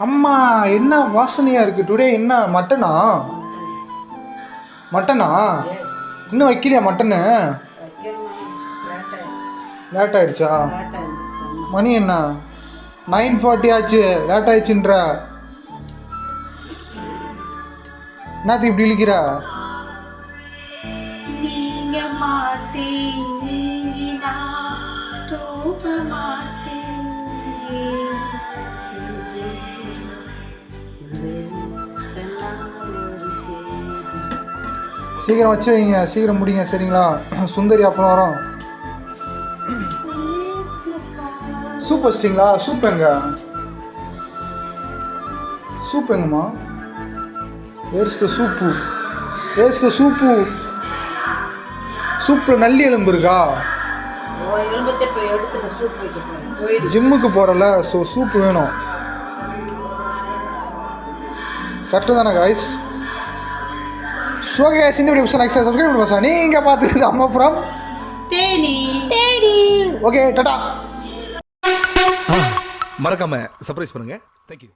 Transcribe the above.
அம்மா என்ன வாசனையாக இருக்குது டுடே? என்ன மட்டனா? மட்டனா? இன்னும் வைக்கலையா மட்டனு? லேட் ஆயிடுச்சா? மணி என்ன 9:40 ஆச்சு, லேட் ஆயிடுச்சுன்ற. என்னத்துக்கு இப்படி இழிக்கிற? நீங்க மாட்டேன் நீங்கினா தூங்க மாட்டேன். சீக்கிரம் வச்சு வைங்க, சீக்கிரம் முடிங்க சரிங்களா? சுந்தரி அப்புறம் வரோம். சூப் வச்சிட்டிங்களா? சூப் எங்க? சூப் எங்கம்மா? வேர்ஸ் த சூப்பு? வேர்ஸ் த சூப்பு? சூப்பில் நல்லி எலும்பு இருக்கா? ஜிம்முக்கு போகிறல, ஸோ சூப்பு வேணும். கரெக்டு தானே காய்ஸ்? ஸோ கைஸ், இந்த வீடியோ சப்ஸ்கிரைப் பண்ணி நீங்கள் பார்த்துருக்குது அம்மா ஃப்ரம் தேனி. ஓகே டாடா. மறக்காம சர்ப்ரைஸ் பண்ணுங்க. தேங்க்யூ.